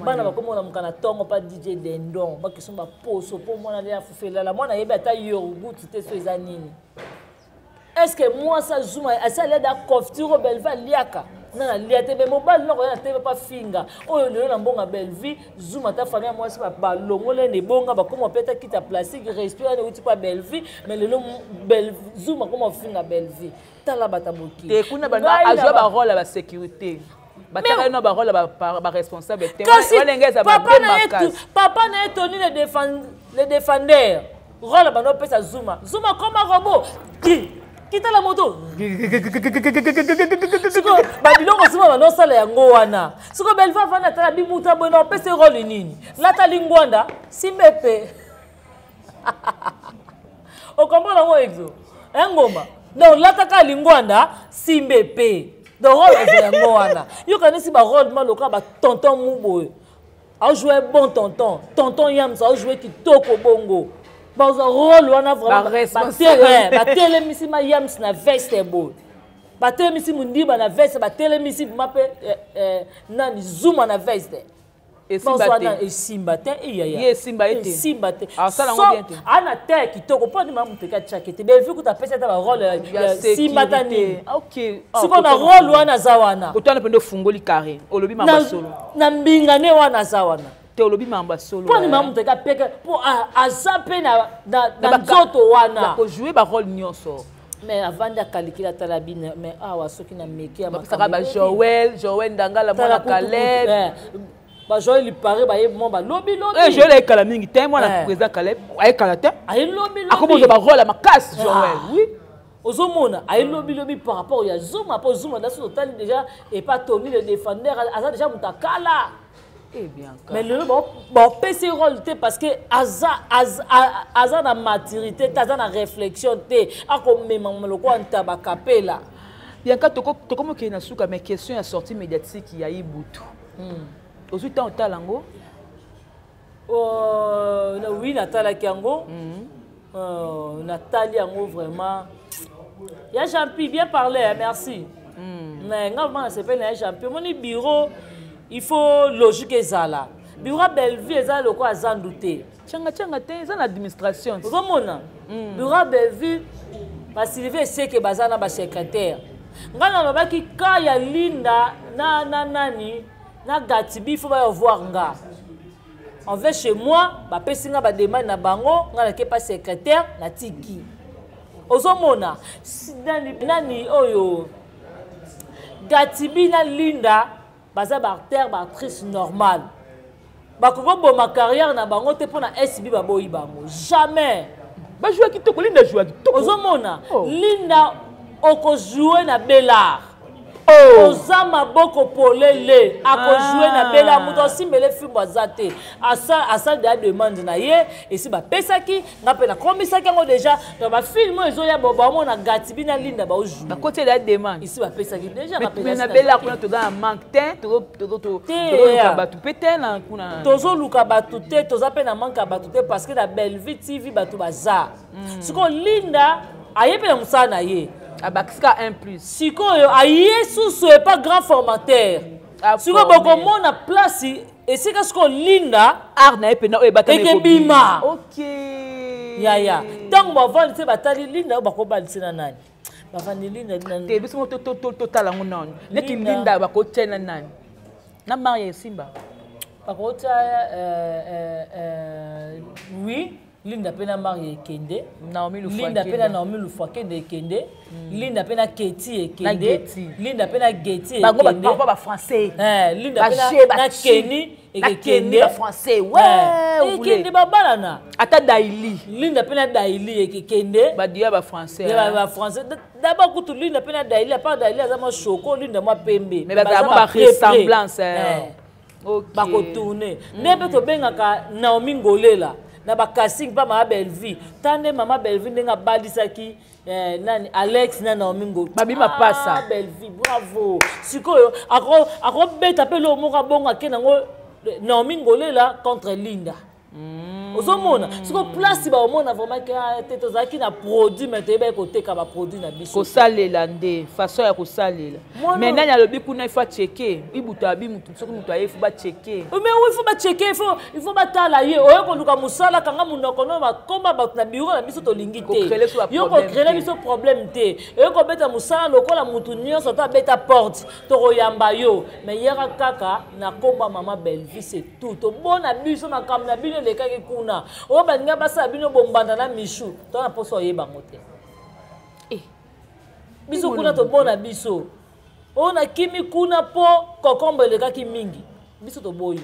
bana bakomona mukana tongo pa DJ Dendon bakiso ba poso po mwana lia fufela la mwana yebe ata yoruguti te so eza nini est-ce que moi ça Zuma ça l'aide à confture Belleville liaka na liate mais mobile non na tebe pas finga oyo lelo na mbonga Belleville Zuma ta famille moi c'est pas longole ne bonga ba comme peut-être quitte plastique respire ne uti pas Belleville mais lelo Zuma comme finga Belleville tala bataboki te kuna ba a jouer ba rôle la sécurité bataka no ba rôle ba responsable te walengeza ba papa na etoni le défendeur rôle ba no pesa Zuma comme un robot quitte la moto siko ba biloko Zuma ba no sala yango wana siko Belleville vana tala bimuta bono pesa rôle nini lata lingwanda simbepe o comprendre mo exo ngoma donc lata ka lingwanda simbepe de rôle yango wana yo kanisi ba rôle maloka ba tonton mubo a jouer bon tonton yams a jouer kitoko bongo ba rôle wana vraiment ba télé misi ma yams na veste beau ba télé misi mundiba na veste ba télé misi mape nani Zuma na veste Simba te ye Simba ete Simba te ça la bien te ana te kitoko poni mamu te ka chakete be vu que ta pesa ta ba rôle Simba tani OK siko na rôle wana zawana otana pendo fungoli carré olobi mamba solo na mbingane wana zawana te olobi mamba solo poni mamu te ka peka po azape na nzoto wana ko jouer ba rôle nyonso mais avant de calculer ta labine mais awa soki na meki ya ba Joël Ndangala mwana Caleb ba Joël il paraît ba yebo ba lobi Joël ay kala mingi te mwana président Caleb ay kala te ay lobi akomo ba rôle ma casse Joël oui ozomona ay lobi par rapport ya Zuma pour Zuma dans son total déjà et pas Tony le défendeur asa déjà mutakala eh bien mais le bon PC rôle parce que aza na maturité aza na réflexion te akomema moloko anta ba kapela bien ka toko ke na suka mais question ya sortie médiatique ya Ibutu aujourd'hui tant talango oui Natala Kiango Nathalie Yango vraiment ya champi bien parlé merci mais ngama c'est pas na champi moni bureau il faut logique ezala bureau Belleville ezala loko azandouté changa te ezala administration ozomona bureau Belleville ba Sylvie c'est que bazana ba secrétaire ngana lobaki ka ya Linda na nani na Gatibi faut va voir nga on va chez moi ba pesinga ba demande na bango nga na ke pas secrétaire na tiki ozomona nani oyo Gatibi na Linda baza ba acteur ba actrice normale ba ko bo ma carrière na bango te pona SB ba boyi bango jamais ba jouer kitoko Linda jouer kitoko ozomona Linda oko jouer na Bellard oza maboko polele ako jouer na Bellard muto simbele fimbo azate asa de demande na ye et si ba pesaki ngape na komisaki ngo déjà dans ba film ezo ya boba mo na Gatibi na Linda ba jouer ba côté de demande ici ba pesaki déjà mais na Bellard kuna to da manque te to batu pété na kuna tozo luka batu te toza pe na manque batu te parce que na Belleville TV batu baza siko Linda ayepe na musana ye Abaxka 1+. Sikoyo aye sous pas grand formateur. Siko boko mona place et c'est que siko Linda arna epena o batame ko bima. OK. Ya. Tant ba vendre se batali Linda bako balisi na nani. Ba vendre Linda te biso total ngo non. Leki Linda bako tena nani. Na marié Simba. Bako oui. Linda pena marié Kende, Linda pena Naomi Lufwa Kende, Linda pena Keti Kende, Linda pena Geti Kende. Ba français. Linda pena na Keni et Kende français. Ouais. Kende ba balana. Ata Daili. Linda pena Daili et Kende. Ba dia ba français. Ba français. D'abord kutu Linda pena Daili, pas Daili azama choko, Linda moi pembe. Mais ba ressemblance. OK. Ba ko tourner. Nebe to bengaka Naomi Ngolela. Na ba casting pa ma Belleville tande mama Belleville ndenga balisaki nani Alex na Naomi Ngo babima pasa Belleville bravo sikoyo ako beta pe lo moka bonga ke nango Naomi Ngolela contre Linda ozomona siko place ba omona vraiment que tozaki na produit mais tebe koteka ba produit na biso kosalela nde façon ya kosalela maintenant ya lobi kuna il faut checker ibuta bi mutu soki mutu aye faut ba checker mais oui il faut ba checker il faut ba tala ye oyo ko luka musala kanga munoko no ba komba ba na bureau na biso to lingi te yo ko créer biso problème te oyo ko beta musala lokola mutu nyonso ta beta porte to koyamba yo mais yera kaka na komba mama Bellevie c'est tout to bona biso na kam na bino le kaki kuna o ba nga basa bino bombanda na Michou to na poso yeba ngote biso kuna to bona biso ona kimi kuna po kokombe le kaki mingi biso to boyo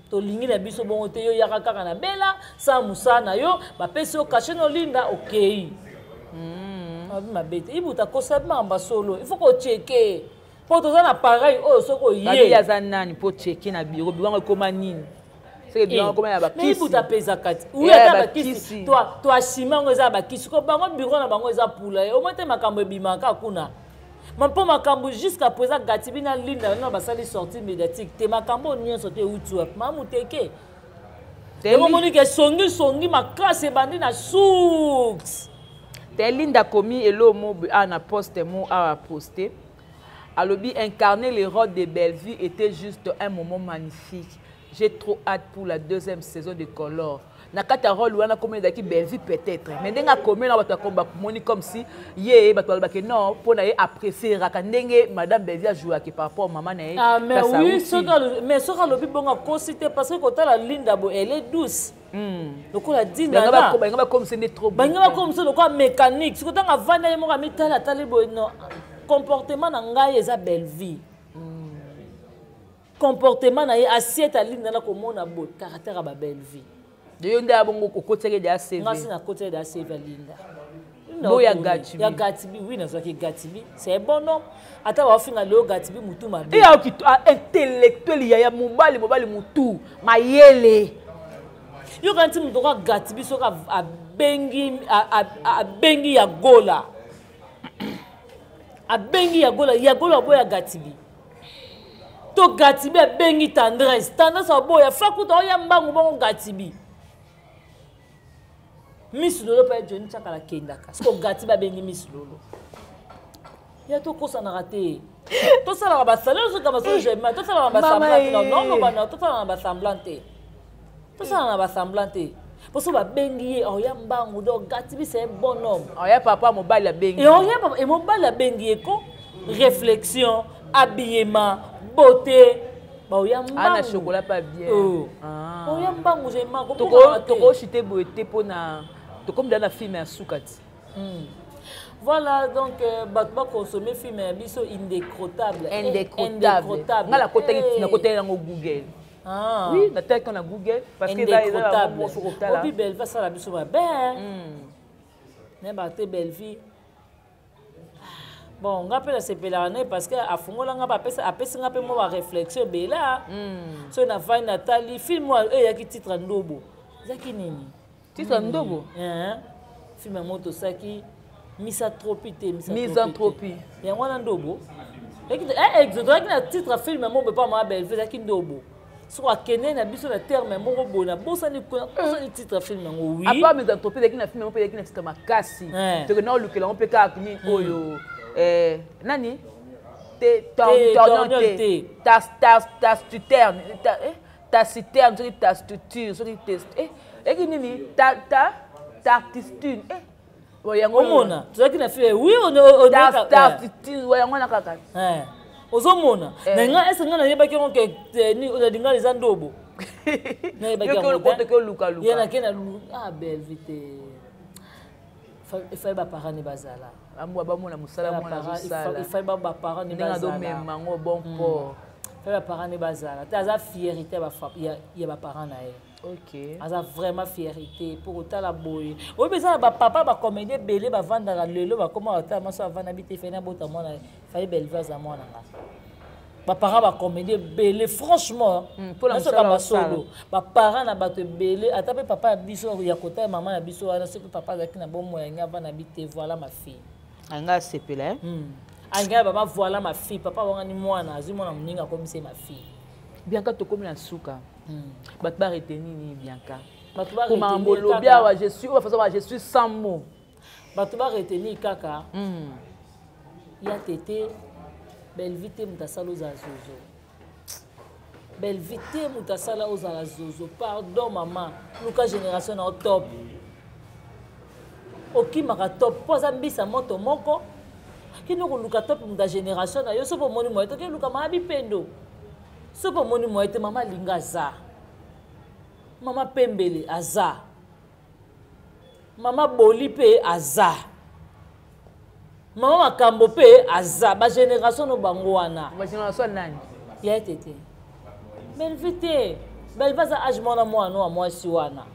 to lingi na biso bongo te yo yaka kaka na bela sa musana yo ba pesi o caché no linda okay abi mabete ibuta kosaba mba solo il faut ko checker po to na pareil o soko ye babi ya zanani po checker na bureau biwango koma nini c'est bien comme ya ba kisi mais ibuta pesa kati ou ya ba kisi to asima ngo za ba kisi ko bango bureau na bango za pula o mote makambo bimaka kuna mampo makambo jusqu'à présent gatibi na linda na basali sortie médiatique te makambo nyonso te utu mamu teke te monique songi makase bandi na souks te linda komi elo mo na poste mo a poster alobi incarner les rôles de Bellevie était juste un moment magnifique. J'ai trop hâte pour la deuxième saison de Color. Nakata rôle wana comme daki Bellevie peut-être. Mais denga comme na bato komba moni comme si ye bato ba ke non pour na apprécier rakandenge madame Bellevie a joué par rapport maman na. Ah mais oui, mais ce que le bibonga consulter parce que quand la Linda bo elle est douce. Donc on a dit na ba comme c'est trop. Ba ngaba comme ça le quoi mécanique. Ce que tanga vana mo ka mitala talibo non comportement na ngai eza Bellevie. Comportement na assiette à Linda na komona bo caractère à Bellevie. De yonde abongo kokoteke de ACV. Ngasi na côté de ACV Linda. Boya Gatibi. Ya Gatibi oui na zaki Gatibi. C'est un bon homme. Ata wa finga le Gatibi mutu mabe. Et qui intellectuel ya mobali mutu mayele. Yo kanti mutu ka Gatibi soka a bengi ya gola. A bengi ya gola boya Gatibi. To Gatibi a bengi tendresse boya fakuta oya mbangu bongo Gatibi. Miss Lolo pa Johnny Chakala kendaka. Parce que Gatibi a bengi Miss Lolo. Ya to kosa na raté. To sala ba salon so kama so j'aime. To sala ba semblante. Non bana to sala ba semblante. To sala ba semblante. Parce que ba bengi oya mbangu do Gatibi c'est un bon homme. Oya papa mobile la bengi. Et oya papa et mobile la bengi ko réflexion, habillement, beauté. Ana chocolat pas bien. Oya mbangu j'aime ko. Toko chité beauté pour na to comme dans la film à Soukati. Voilà donc batba consommer film biso indécrottable. Indécrottable. Ngala côté na Google. Ah. Oui, na tel qu'on a Google parce que là il y a un faut là. Obi belle va ça la biso ba ben. Ne ba te Bellevie. Bon, on appelle ces pélanes parce que à fond là on va appeler un peu moi réflexion bela. So na va Nathalie film moi il y a qui titre ndobo. Zaki nini? Titre ndobo. Film moto saki misanthropie. Il y a un ndobo. Exactement na titre film moi pas moi Bellevie zaki ndobo. So akene na biso na terme moko bona bosa ni titre film ngo oui. À part misanthropie zaki na film moi peut na titre makasi. To que non le que on peut ka ni oyo nani ta artistune omona tozaki na fait oui on wana kaka ozomona na nga ese nga na yebaki ngo ke ni odinga les ndobo na yebaki ngo yana kena Bellevie il faut ba parents ni bazala amwa ba mona musala mona zosala il faut ba parents ni bazala ndinga do mema ngo bon port il faut ba parents ni bazala ta fierté ya ba parents na ye. OK aza vraiment fierté pour otala boy o bezala ba papa ba comédie belé ba vendre la lelo ba comment otala maso vendre bité fena bota mona faille Bellevie za mona nga ba parents ba comédie belé franchement pour la solo ba parents na bato belé ata pe papa biso ya kota maman na biso ana c'est que papa zaki na bon moyen nga vana bité voilà ma fille anga sepela anga baba voilà ma fille papa wanga ni mwana azi mona mninga comme c'est ma fille Bianca to comme na suka bat ba retenir ni Bianca Pour m'embolober, je suis sans mots. Tu vas retenir kaka. Il y a tété, belle vite moutasala aux azozo. Belle vite moutasala aux azozo. Pardon maman, Luka génération au top. Oki maka top, posa mbisa moto moko. Kino ko Luka top mouta génération na yo so po moni moito ke Luka mabi pendo. So po moni moito mama linga za. Mama pembele aza. Mama boli pe aza. Mama makambo pe aza. Ba génération no bango wana. Ba génération nani? Ya tete. Belle vite. Belle vaza âge mona moi no moi si wana.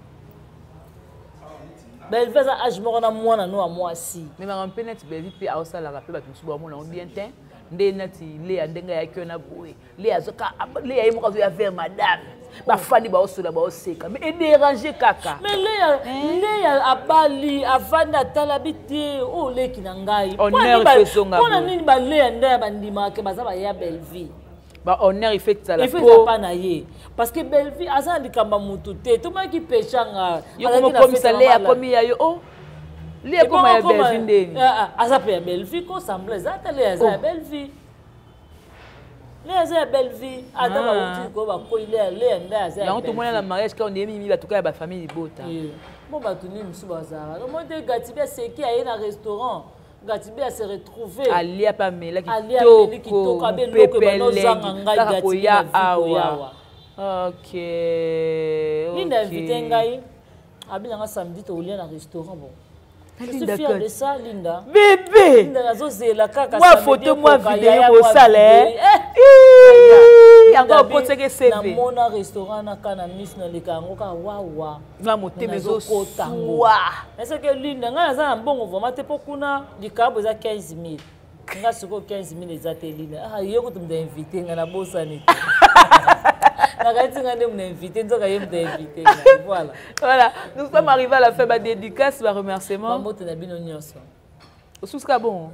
Belle vaza âge mona moi no moi si. Mais ma penet belle vite pe aosa la rappeler ba tusu ba mona bien ten. Ndenati le andenga ya kiona boye. Le azoka le ya imo kazo ya vers madame. Ba fani ba osola ba oseka. Mais déranger kaka. Mais le ya abali avanda talabité o le kinangai. Honneur fesonga. Pona nini ba le anda bandima ke baza ba ya belle vie. Ba honneur il fait ça la po. Il fait pas na ye parce que belle vie asa likamba mutu te. To ma ki pechanga. Yo comme ça le ya komi ya yo oh. Les comment ya belle vie asa pe ya belle vie ko semble ça tele ya belle vie. Les belle vie ata ba uti ko ba ko ile le nda za. Ya to mona la mariage quand on est mimi ba to ka ba famille bota. Bon ba to ni musu bazara. Le mode Gatibe seki aye na restaurant. Gatibe a se retrouver. Ali a pas mais là qui to ka be loko ba no zanga ngai Gatibe awa. OK. Linda invité ngai. Abina nga samedi to lia na restaurant bon. Je suis fière de ça, Linda. Bébé! Linda, moi, photo, moi, vidéo, au salaire. Il y a encore un peu de CV. Dans mon restaurant, na Miss na Lekangoka, wawa. Na moté mais au mais c'est que Linda, nga za un bon vraiment te pokuna du cabo za 15 000. Nga suko 15 000 za te Linda. Ah, yoko tu m'inviter nga na bossa ni. Voilà, nous sommes arrivés à la fin de la dédicace, le remerciement. Sous bon.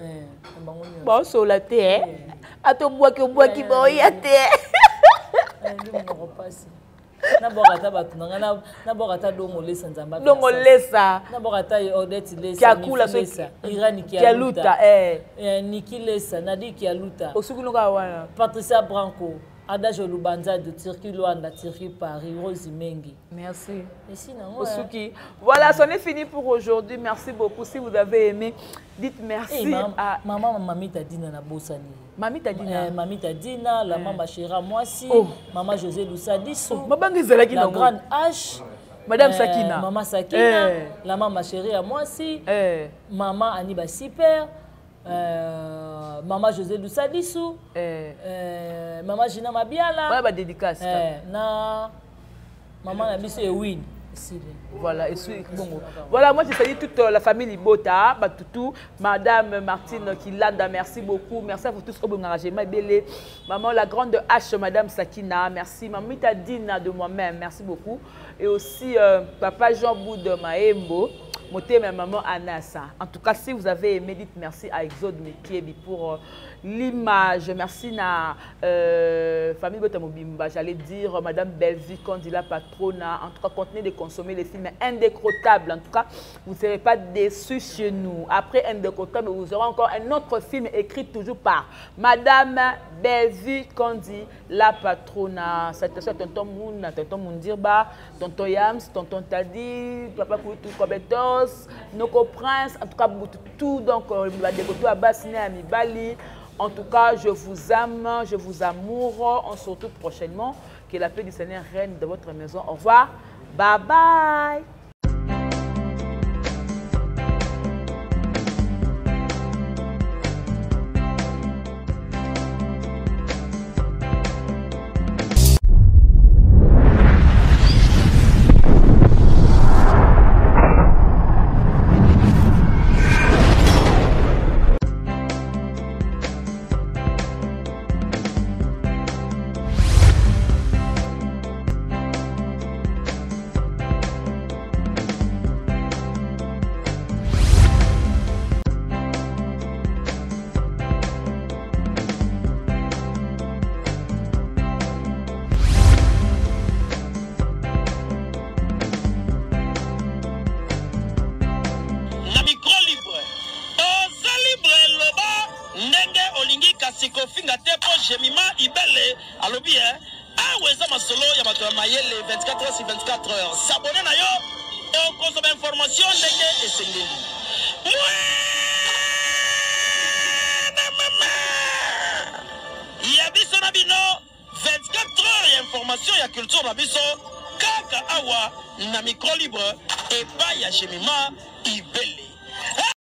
Bon, sur la terre. À ton bois qui boit qui boit, il y a terre. Patricia Branco. Adage Lubanza de Turquie, Luanda, Turquie, Paris, Rose Mengi. Merci. Merci, voilà, c'en est fini pour aujourd'hui. Merci beaucoup. Si vous avez aimé, dites merci à... Maman, Mamie Tadina na Bossani. Mamie Tadina. Mamie Tadina, la maman Chéra Moissi, maman José Loussadisso, la grande H, Madame Sakina. Maman Sakina, la maman Chérie à Moissi, maman Aniba Siper. Maman José Loussadisso, maman Gina Mabiala, ouais, dédicace. Na maman Nabiso Ewin. Voilà, voilà, moi je salue toute la famille Libota, Batoutou, Madame Martine Kilanda, merci beaucoup. Merci à vous tous. Maman la grande H, Madame Sakina, merci. Maman Tadina de moi-même, merci beaucoup. Et aussi Papa Jean Boud Maembo. Moté ma maman Anassa. En tout cas, si vous avez aimé, dites merci à Exode Mekiebi pour l'image. Merci à famille Botamobimba. J'allais dire Madame Belleville, Candila Patrona. En tout cas, continuez de consommer les films indécrottables. En tout cas, vous ne serez pas déçus chez nous. Après Indécrottable, vous aurez encore un autre film écrit toujours par Madame Belleville, Candila la Patrona. C'est tonton Mouna, tonton Moundirba, tonton Yams, tonton Tadi, papa Koutou Kobetos. Noko Prince, en tout cas, tout, donc, la décoto à Bassine à Mibali. En tout cas, je vous aime, je vous amoure. On se retrouve prochainement. Que la paix du Seigneur règne dans votre maison. Au revoir. Bye bye. Jemima Ibele alobi aweza masolo ya bato mayele 24h/24. S'abonner na yo et consommer information ndenge esengeli. Ya biso na bino 24h ya information ya culture na biso kaka awa na micro libre et pas ya Jemima Ibele.